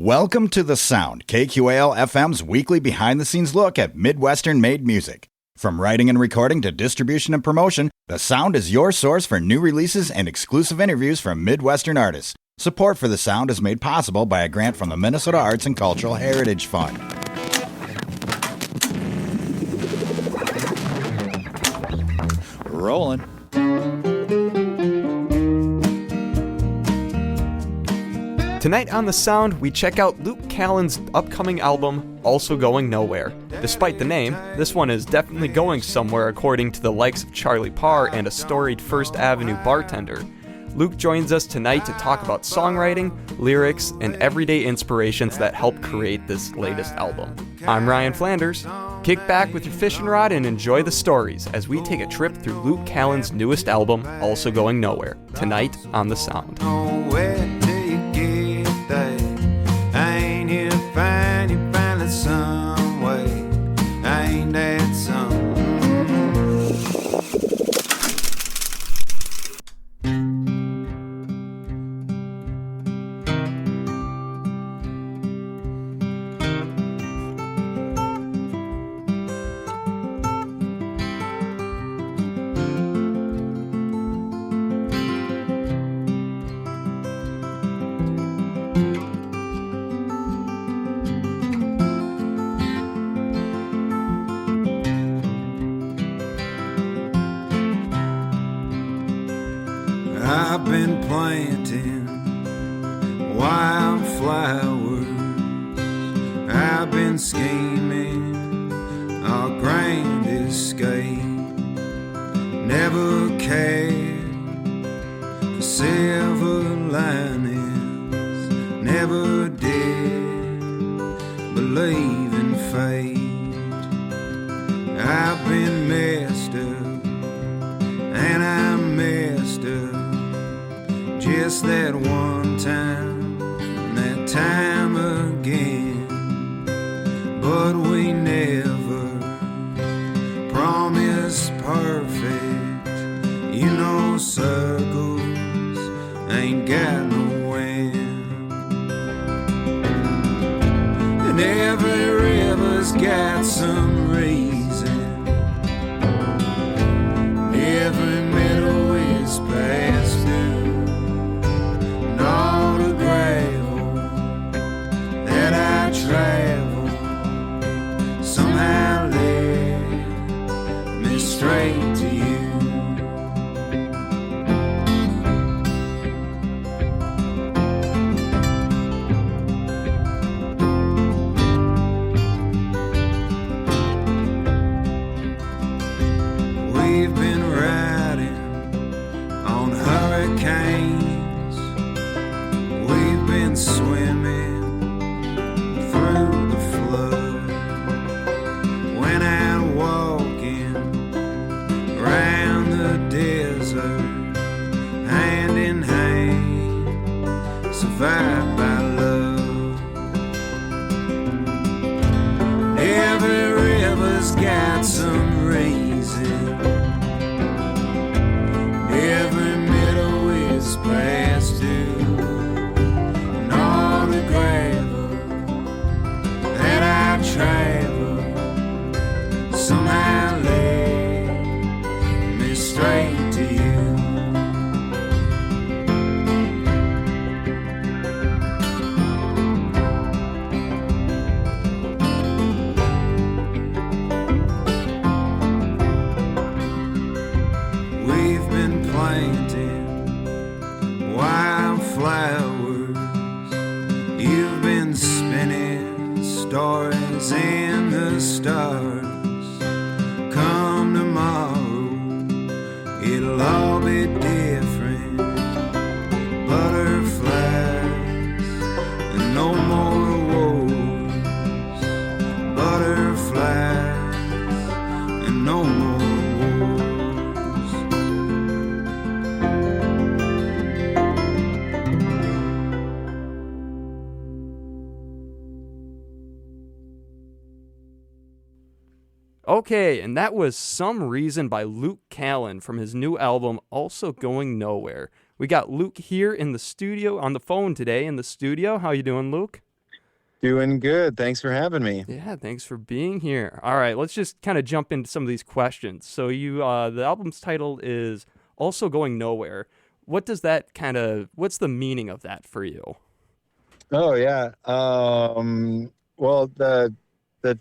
Welcome to The Sound, KQAL FM's weekly behind-the-scenes look at Midwestern-made music. From writing and recording to distribution and promotion, The Sound is your source for new releases and exclusive interviews from Midwestern artists. Support for The Sound is made possible by a grant from the Minnesota Arts and Cultural Heritage Fund. Rolling. Tonight on The Sound, we check out Luke Callen's upcoming album, Also Going Nowhere. Despite the name, this one is definitely going somewhere according to the likes of Charlie Parr and a storied First Avenue Bartender. Luke joins us tonight to talk about songwriting, lyrics, and everyday inspirations that help create this latest album. I'm Ryan Flanders. Kick back with your fishing rod and enjoy the stories as we take a trip through Luke Callen's newest album, Also Going Nowhere, tonight on The Sound. Some way, ain't that some? I've been planting wildflowers. I've been scheming our grand escape. Never cared for silver linings. Never did believe in fate. I've been messed up and I messed up just that one time, that time again. But we never promised perfect. You know circles ain't got no end. And every river's got some reason. Every meadow is past due. All the gravel that I travel somehow led me straight to you. We've been riding on hurricanes. We've been swimming through the flood. Went out walking around the desert, hand in hand, survived by love. Every river's got some reason. Every meadow is past due. Travel somehow led me straight to you. We've been planting wildflowers. You've been spinning stories in the stars. Come tomorrow, it'll all be different. Butterflies and no more wars. Butterflies and no more wars. Okay, and that was Some Reason by Luke Callen from his new album, Also Going Nowhere. We got Luke here in the studio, on the phone today in the studio. How you doing, Luke? Doing good. Thanks for having me. Yeah, thanks for being here. All right, let's just kind of jump into some of these questions. So the album's title is Also Going Nowhere. What's the meaning of that for you? Oh yeah. Well, the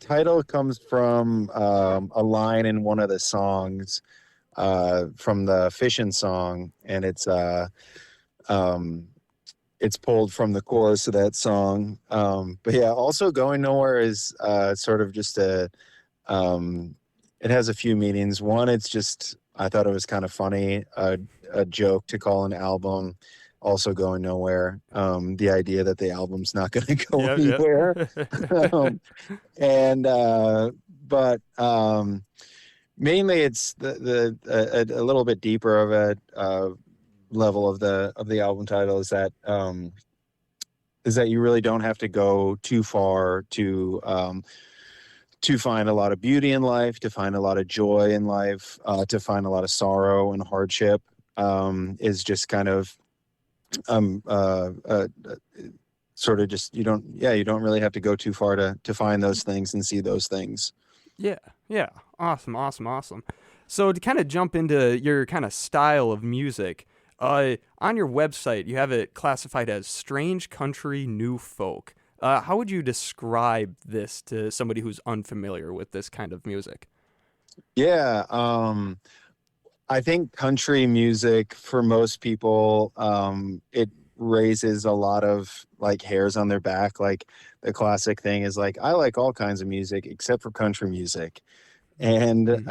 title comes from a line in one of the songs from the Fishin song, and it's pulled from the chorus of that song. But yeah, Also Going Nowhere is sort of just it has a few meanings. One, it's just, I thought it was kind of funny, a joke to call an album Also Going Nowhere. The idea that the album's not going to go anywhere. But mainly it's a little bit deeper of a level of the album title is that you really don't have to go too far to find a lot of beauty in life, to find a lot of joy in life, to find a lot of sorrow and hardship. Is just kind of sort of just you don't really have to go too far to find those things and see those things. Yeah. Awesome. So to kind of jump into your kind of style of music, on your website, you have it classified as strange country new folk. How would you describe this to somebody who's unfamiliar with this kind of music? Yeah, I think country music for most people, it raises a lot of like hairs on their back. Like the classic thing is like, I like all kinds of music except for country music. And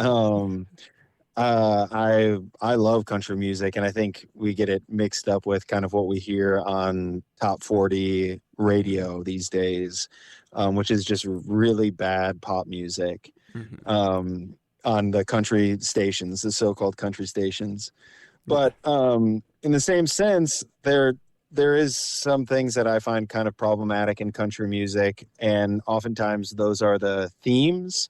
I love country music, and I think we get it mixed up with kind of what we hear on top 40 radio these days, which is just really bad pop music on the country stations, the so-called country stations. But in the same sense, there is some things that I find kind of problematic in country music, and oftentimes those are the themes.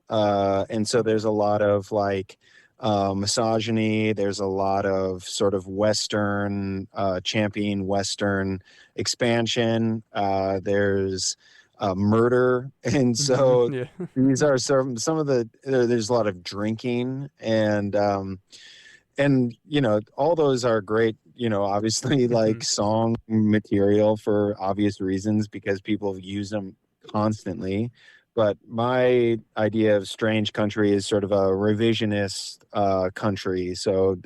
And so there's a lot of like misogyny. There's a lot of sort of Western, championing Western expansion. There's murder. And so these are some of the, there's a lot of drinking and, you know, all those are great, you know, obviously like song material for obvious reasons because people use them constantly. But my idea of strange country is sort of a revisionist country. So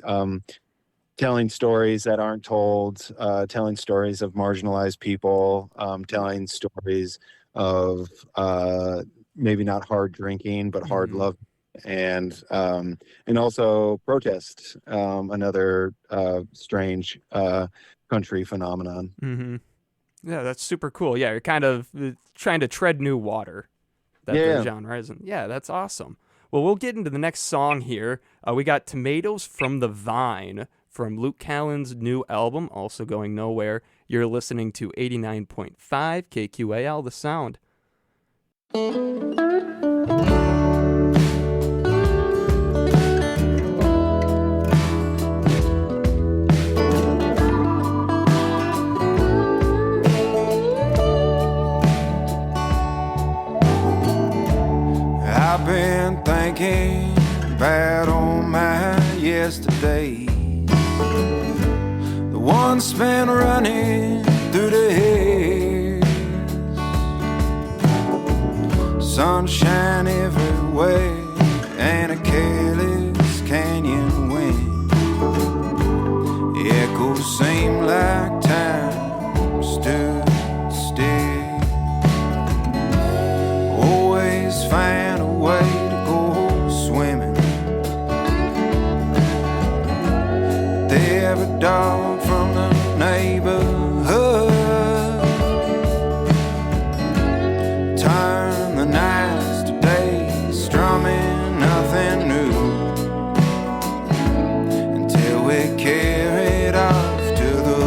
telling stories that aren't told, telling stories of marginalized people, telling stories of maybe not hard drinking, but hard love, and also protest, another strange country phenomenon. Yeah, that's super cool. Yeah, you're kind of trying to tread new water. The genre isn't. Yeah, that's awesome. Well, we'll get into the next song here. We got Tomatoes from the Vine from Luke Callen's new album, Also Going Nowhere. You're listening to 89.5 KQAL, The Sound. I've been thinking about all my yesterdays, the ones spent running through the haze, sunshine everywhere and a careless canyon wind. Echoes seem like time stood still. Always find a way to go swimming. There a dog from the neighborhood turn the nights to days, strumming nothing new until we carried off to the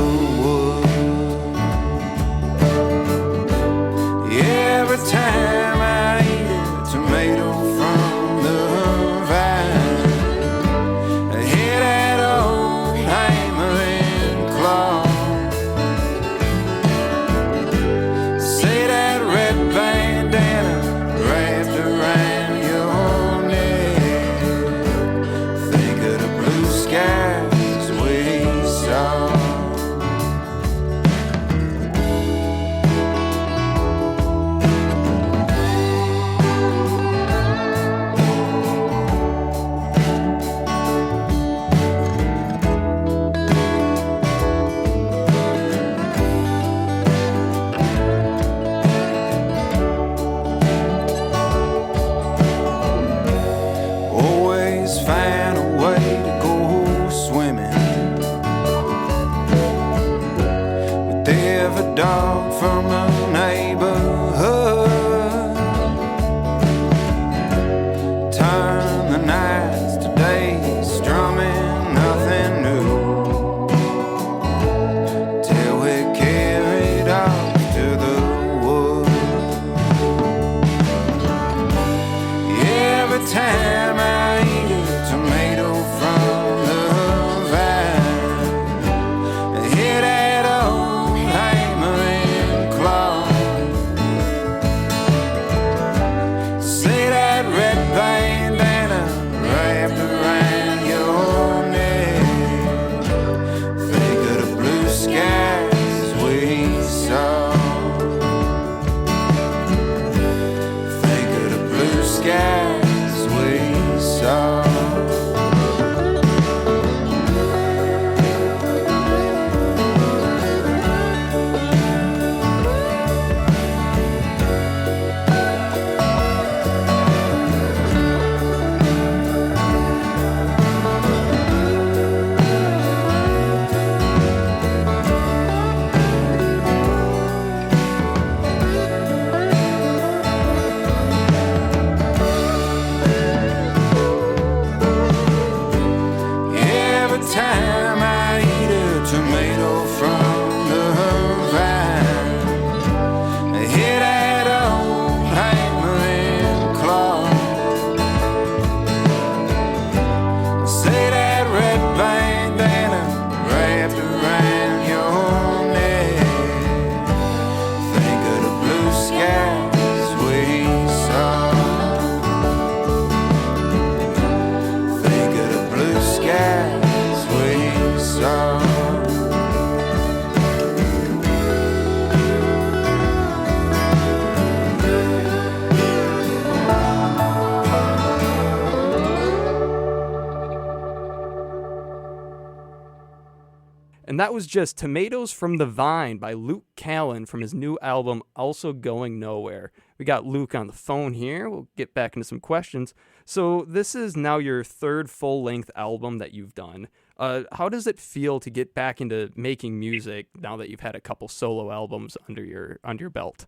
that was just Tomatoes from the Vine by Luke Callen from his new album, Also Going Nowhere. We got Luke on the phone here. We'll get back into some questions. So this is now your third full-length album that you've done. How does it feel to get back into making music now that you've had a couple solo albums under your belt?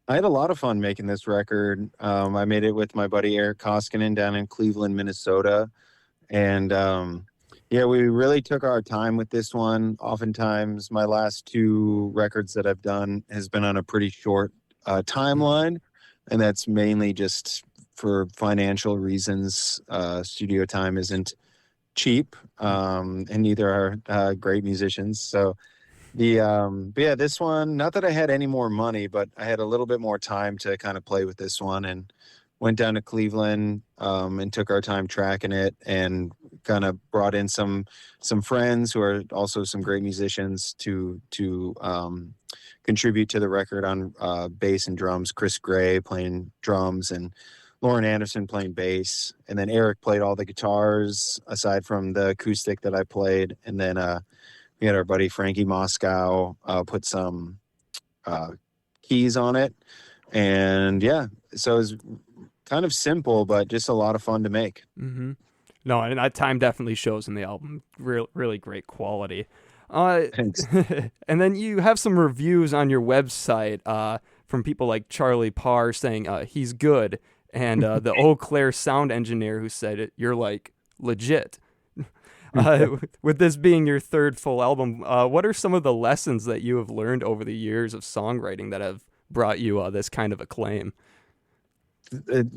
I had a lot of fun making this record. I made it with my buddy Eric Koskinen down in Cleveland, Minnesota. And yeah, we really took our time with this one. Oftentimes, my last two records that I've done has been on a pretty short timeline. And that's mainly just for financial reasons. Studio time isn't cheap, and neither are great musicians. So but yeah, this one, not that I had any more money, but I had a little bit more time to kind of play with this one, and went down to Cleveland and took our time tracking it, and kind of brought in some friends who are also some great musicians to contribute to the record on bass and drums. Chris Gray playing drums and Lauren Anderson playing bass, and then Eric played all the guitars aside from the acoustic that I played, and then we had our buddy Frankie Moscow put some keys on it. And yeah, so it was kind of simple, but just a lot of fun to make. Mm-hmm. No, and that time definitely shows in the album. Really great quality. Thanks. And then you have some reviews on your website from people like Charlie Parr saying he's good, and the Eau Claire sound engineer who said it, you're like legit. With this being your third full album, what are some of the lessons that you have learned over the years of songwriting that have brought you this kind of acclaim? It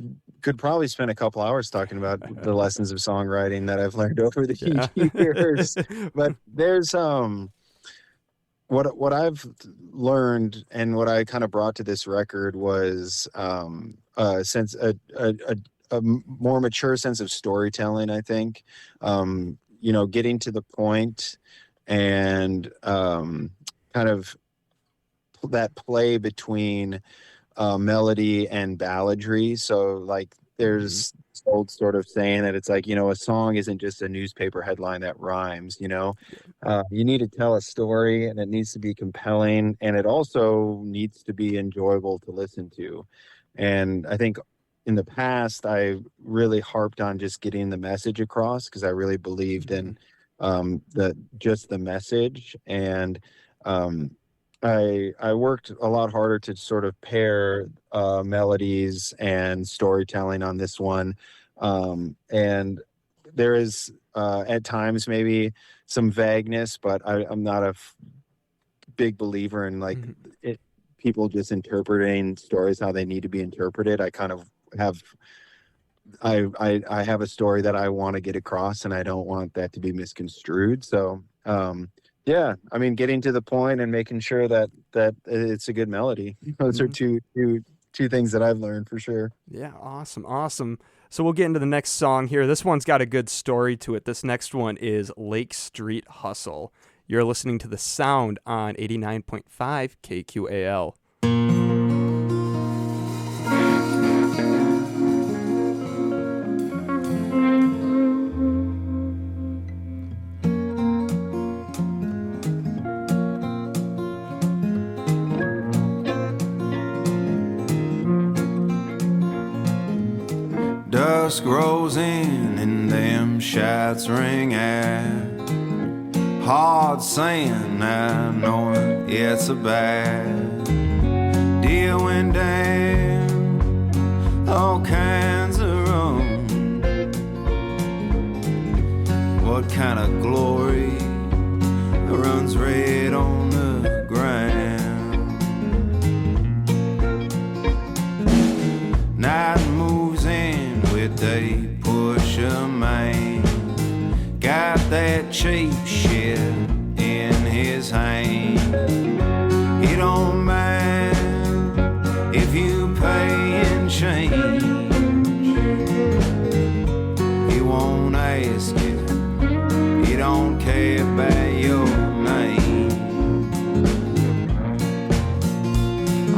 could probably spend a couple hours talking about the lessons of songwriting that I've learned over the years. But there's what I've learned, and what I kind of brought to this record was a more mature sense of storytelling, I think. Getting to the point, and kind of that play between melody and balladry. So like there's this old sort of saying that it's like, a song isn't just a newspaper headline that rhymes. You need to tell a story, and it needs to be compelling, and it also needs to be enjoyable to listen to. And I think in the past, I really harped on just getting the message across, because I really believed in the message. And I worked a lot harder to sort of pair melodies and storytelling on this one. And there is at times maybe some vagueness, but I'm not a big believer in people just interpreting stories how they need to be interpreted. I kind of have I have a story that I want to get across, and I don't want that to be misconstrued. So yeah, I mean, getting to the point and making sure that it's a good melody. Those are two things that I've learned for sure. Yeah, awesome. So we'll get into the next song here. This one's got a good story to it. This next one is Lake Street Hustle. You're listening to The Sound on 89.5 KQAL. Dusk rolls in and them shots ring out. Hard sand, I know it's a bad deal went down, all kinds of wrong. What kind of glory runs red on the ground? Night moves in with a push of main. Got that cheap shit in his hand. He don't mind if you pay in change. He won't ask you. He don't care about your name.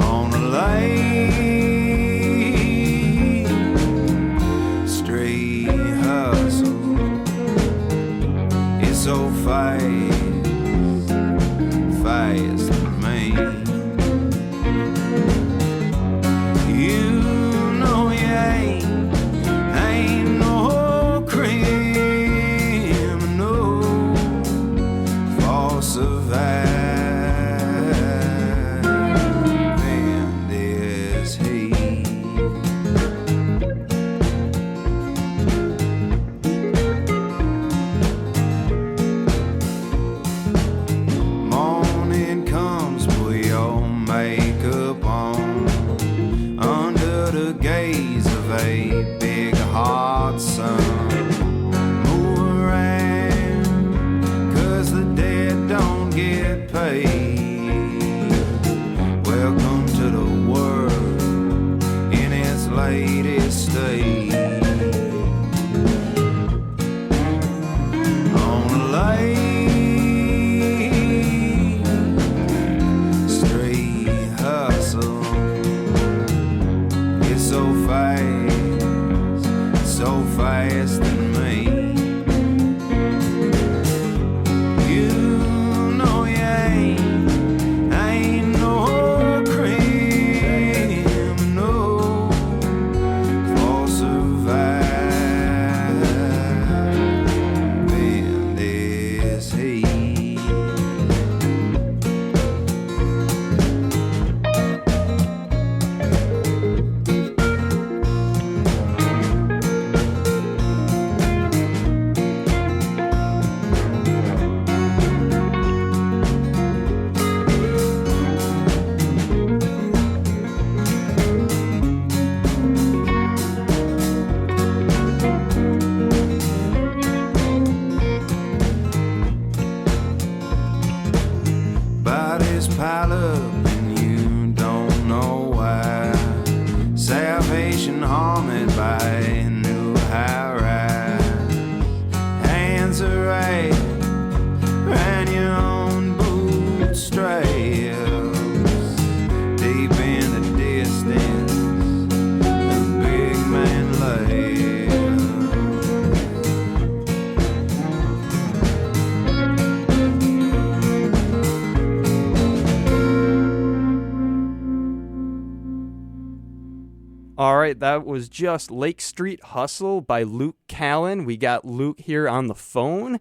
On a late street hustle, it's so fast. fast than me. You know you ain't no criminal for surviving this heat. Bodies pile up and you don't know why. Salvation haunted by a new high rise. Hands are right, ran your own bootstraps. Deep in the distance, a big man lay. All right, that was just Lake Street Hustle by Luke Callen. We got Luke here on the phone,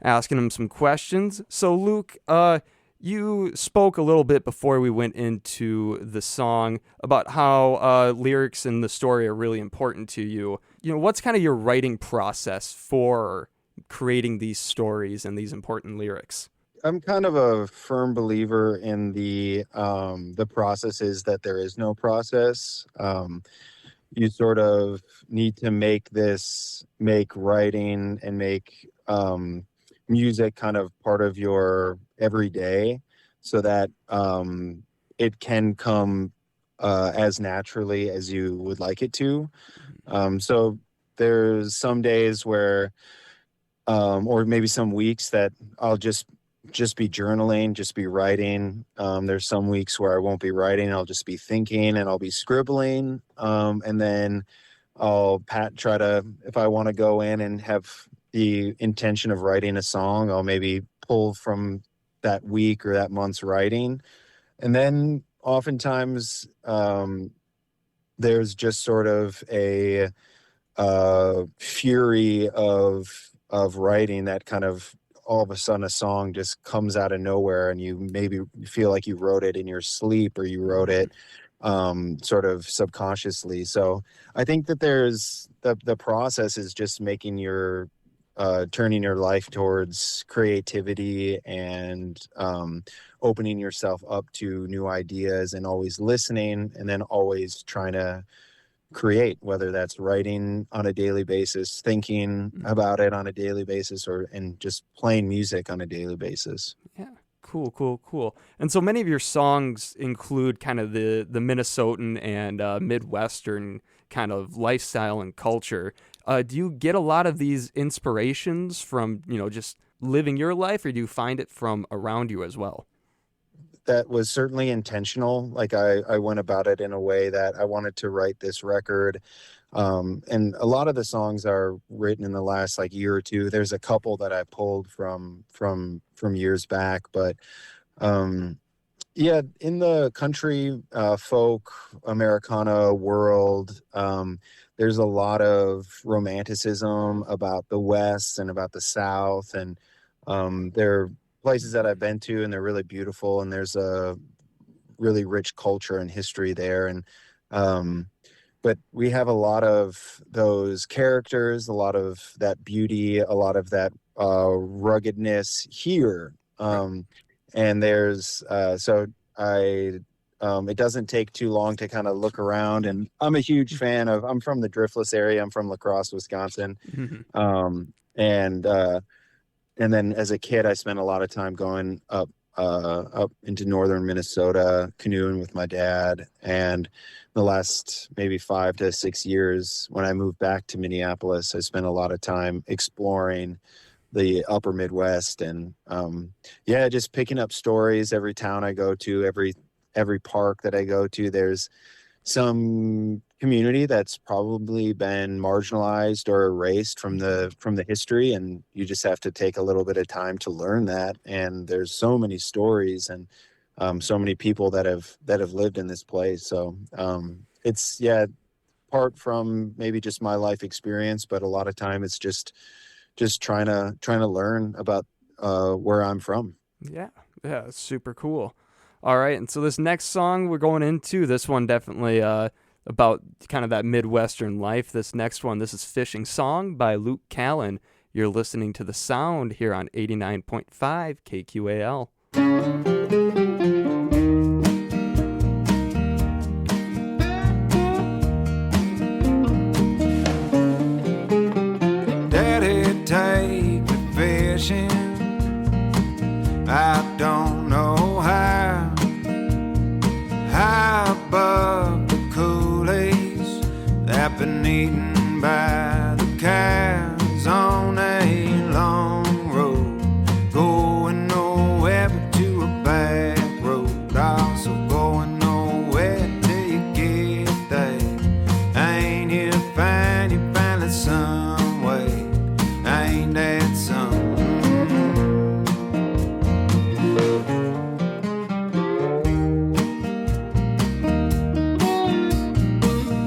asking him some questions. So, Luke, you spoke a little bit before we went into the song about how lyrics in the story are really important to you. You know, what's kind of your writing process for creating these stories and these important lyrics? I'm kind of a firm believer in the process is that there is no process. You sort of need to make writing and make music kind of part of your everyday, so that it can come as naturally as you would like it to. So there's some days where, or maybe some weeks that I'll just be journaling, just be writing. There's some weeks where I won't be writing. I'll just be thinking and I'll be scribbling. And then I'll try to, if I want to go in and have the intention of writing a song, I'll maybe pull from that week or that month's writing. And then oftentimes there's just sort of a fury of writing that kind of all of a sudden a song just comes out of nowhere, and you maybe feel like you wrote it in your sleep, or you wrote it sort of subconsciously. So I think that there's the process is just making your turning your life towards creativity and opening yourself up to new ideas, and always listening, and then always trying to create, whether that's writing on a daily basis, thinking about it on a daily basis, and just playing music on a daily basis. Yeah, cool. And so many of your songs include kind of the Minnesotan and Midwestern kind of lifestyle and culture. Do you get a lot of these inspirations from, just living your life, or do you find it from around you as well? That was certainly intentional. Like I went about it in a way that I wanted to write this record. And a lot of the songs are written in the last year or two. There's a couple that I pulled from years back, but yeah, in the country, folk, Americana world, there's a lot of romanticism about the West and about the South, and they're places that I've been to, and they're really beautiful, and there's a really rich culture and history there. And but we have a lot of those characters, a lot of that beauty, a lot of that ruggedness here. And there's it doesn't take too long to kind of look around, and I'm a huge fan of, I'm from the Driftless area. I'm from La Crosse, Wisconsin. And then as a kid, I spent a lot of time going up into northern Minnesota, canoeing with my dad. And the last maybe 5 to 6 years, when I moved back to Minneapolis, I spent a lot of time exploring the upper Midwest, and just picking up stories. Every town I go to, every park that I go to, there's some community that's probably been marginalized or erased from the history, and you just have to take a little bit of time to learn that. And there's so many stories and so many people that have lived in this place. So it's apart from maybe just my life experience, but a lot of time it's just trying to learn about where I'm from. Yeah, it's super cool. All right, and so this next song we're going into, this one definitely about kind of that Midwestern life. This next one, this is Fishing Song by Luke Callen. You're listening to The Sound here on 89.5 KQAL. Daddy, take me fishing. I don't know how. High above the coolies that been eaten by the cows on a long road, going nowhere but to a back road, also going nowhere till you get there. Ain't you find it some way? Ain't that some?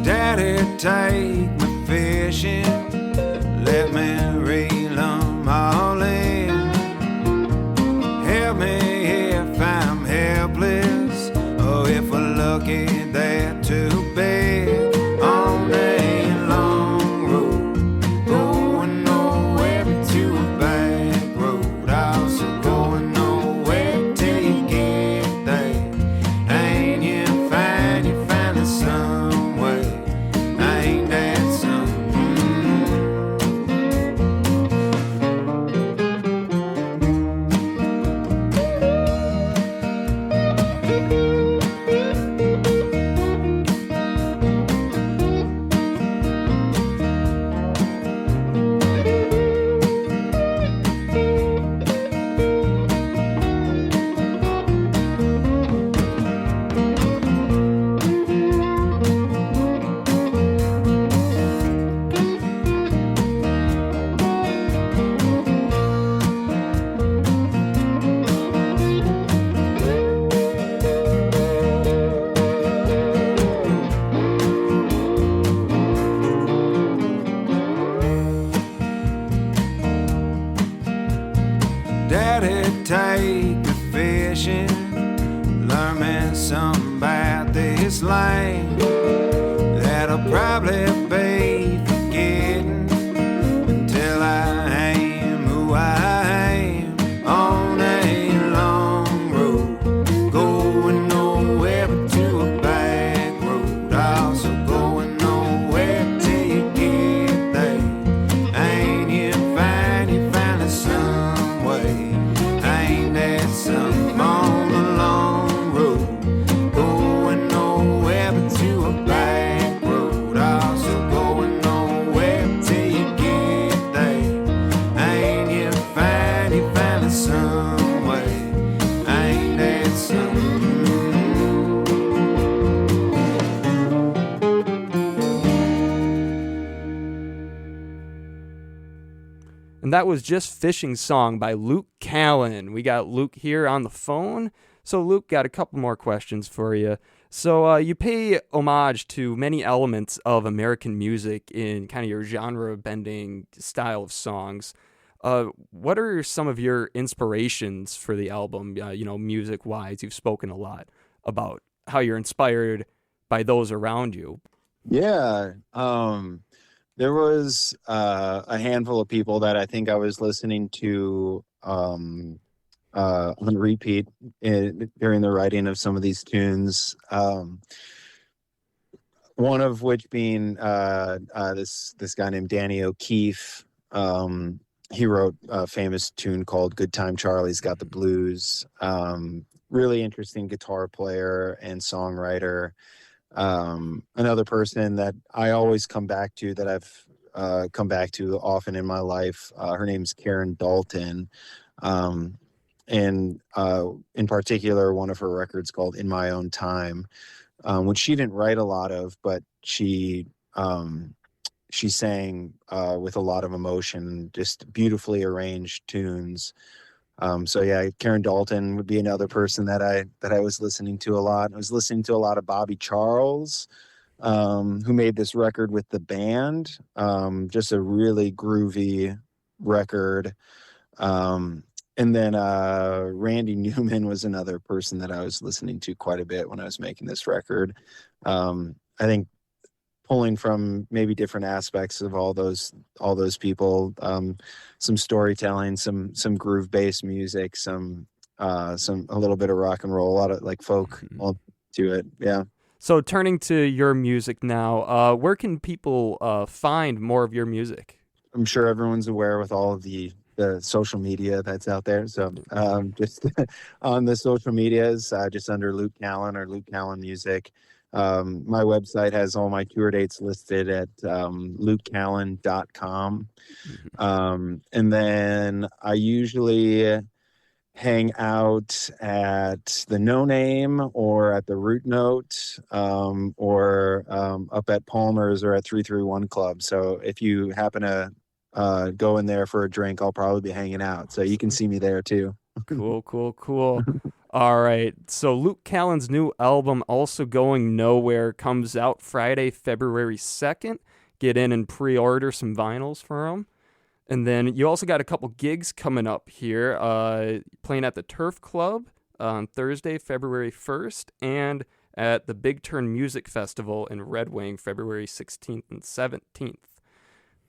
Daddy, take me fishing, let me reel 'em all in. Help me if I'm helpless, or if we're lucky they're too big. On a long road, going nowhere but to a back road, also going nowhere till you get there. Ain't you find it some way? Ain't that some? Daddy, take me fishing, learn me something about this land that'll probably be forgetting until I am who I am. On a long road, going nowhere but to a back road, also going nowhere till you get there. Ain't you find it some way? Ain't that some? On a long road, going nowhere but to a back road, also going nowhere till you get there. Ain't you find it some way? Ain't that some? And that was just Fishing Song by Luke Callen. We got Luke here on the phone. So Luke, got a couple more questions for you. So you pay homage to many elements of American music in kind of your genre-bending style of songs. What are some of your inspirations for the album, music-wise? You've spoken a lot about how you're inspired by those around you. Yeah. There was a handful of people that I think I was listening to on repeat during the writing of some of these tunes. One of which being this guy named Danny O'Keefe. He wrote a famous tune called "Good Time Charlie's Got the Blues." Really interesting guitar player and songwriter. Another person that I always come back to, that I've come back to often in my life, her name's Karen Dalton. And in particular, one of her records called "In My Own Time" which she didn't write a lot of, but she sang with a lot of emotion, just beautifully arranged tunes. So yeah, Karen Dalton would be another person that I was listening to a lot. I was listening to a lot of Bobby Charles, who made this record with the band. Just a really groovy record. And then Randy Newman was another person that I was listening to quite a bit when I was making this record. I think pulling from maybe different aspects of all those people, some storytelling, some groove based music, a little bit of rock and roll, a lot of like folk all to it. Yeah. So turning to your music now, where can people find more of your music? I'm sure everyone's aware with all of the social media that's out there. So just on the social medias, just under Luke Callen or Luke Callen Music. My website has all my tour dates listed at lukecallen.com. And then I usually hang out at the No Name or at the Root Note, or up at Palmer's or at 331 Club. So if you happen to go in there for a drink, I'll probably be hanging out. So you can see me there too. Cool. All right. So Luke Callen's new album, Also Going Nowhere, comes out Friday, February 2nd. Get in and pre-order some vinyls for him. And then you also got a couple gigs coming up here, playing at the Turf Club on Thursday, February 1st, and at the Big Turn Music Festival in Red Wing, February 16th and 17th.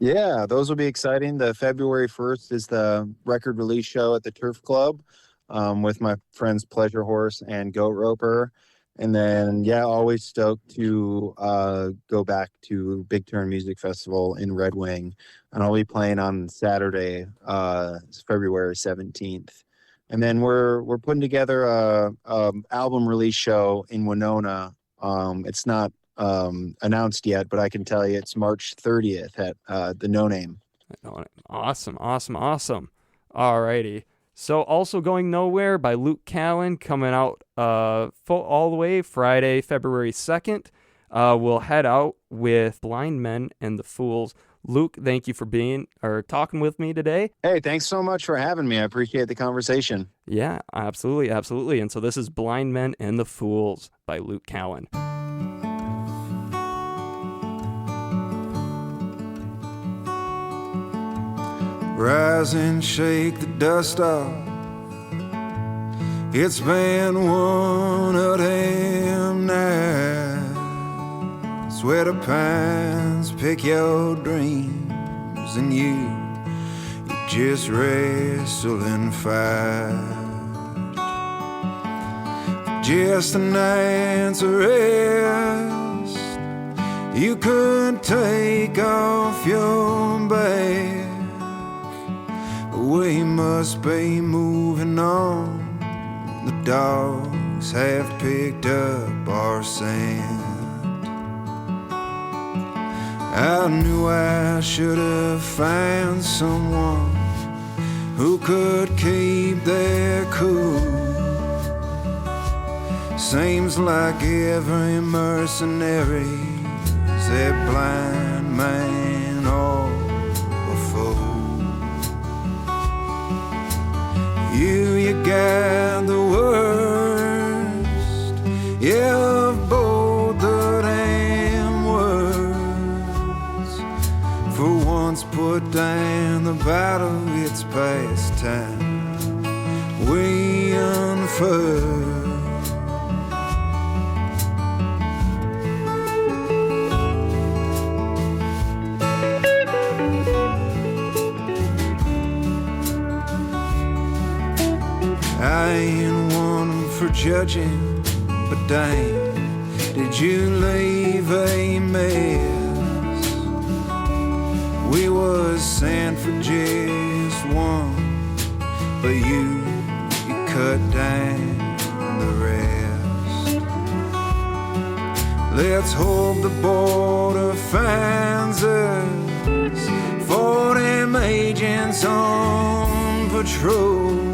Yeah, those will be exciting. The February 1st is the record release show at the Turf Club with my friends Pleasure Horse and Goat Roper. And then, yeah, always stoked to go back to Big Turn Music Festival in Red Wing. And I'll be playing on Saturday, February 17th. And then we're putting together a album release show in Winona. It's not announced yet, but I can tell you it's March 30th at the No Name. Awesome. All righty. So Also Going Nowhere by Luke Callen coming out all the way Friday, February 2nd. We'll head out with Blind Men and the Fools. Luke, thank you for talking with me today. Hey, thanks so much for having me. I appreciate the conversation. Yeah, absolutely. And so this is Blind Men and the Fools by Luke Callen. Rise and shake the dust off. It's been one of them nights. Sweater pines pick your dreams, and you just wrestle and fight. Just a night's rest, you could take off your bag. We must be moving on. The dogs have picked up our scent. I knew I should have found someone who could keep their cool. Seems like every mercenary's a blind man or a fool. You got the worst, yeah, of both the damn words. For once put down the battle, it's past time we unfurl. I ain't one for judging, but dang, did you leave a mess? We was sent for just one, but you cut down the rest. Let's hope the border finds us for them agents on patrol.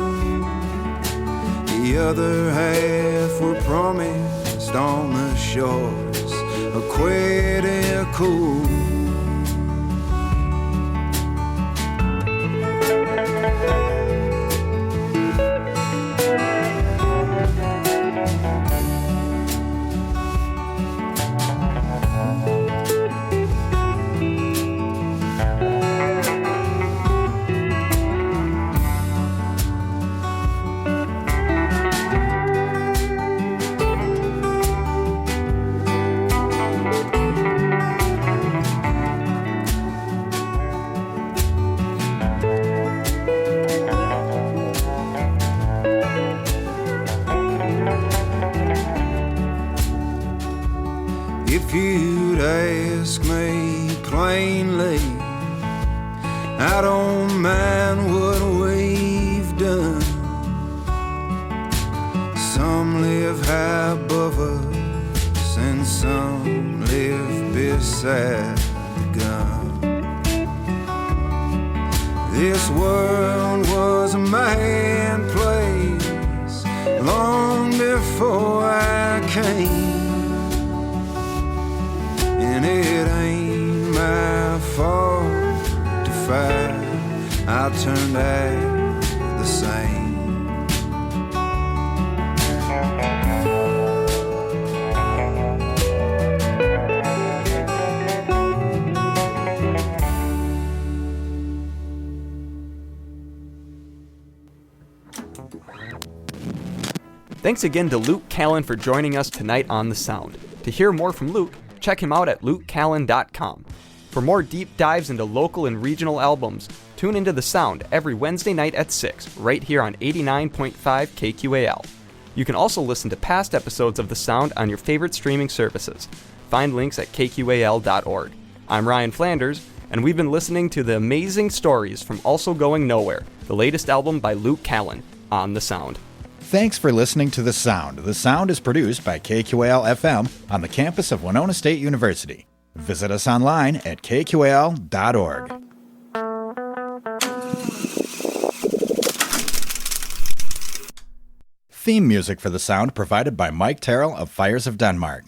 The other half were promised rest on the shores of Quetico. If you'd ask me plainly, I don't mind what we've done. Some live high above us and some live beside the gun. This world was a mad place long before I came. And it ain't my fault to fight, I turned out the same. Thanks again to Luke Callen for joining us tonight on The Sound. To hear more from Luke, check him out at lukecallen.com. For more deep dives into local and regional albums, tune into The Sound every Wednesday night at 6, right here on 89.5 KQAL. You can also listen to past episodes of The Sound on your favorite streaming services. Find links at kqal.org. I'm Ryan Flanders, and we've been listening to the amazing stories from Also Going Nowhere, the latest album by Luke Callen, on The Sound. Thanks for listening to The Sound. The Sound is produced by KQAL-FM on the campus of Winona State University. Visit us online at kqal.org. Theme music for The Sound provided by Mike Terrell of Fires of Denmark.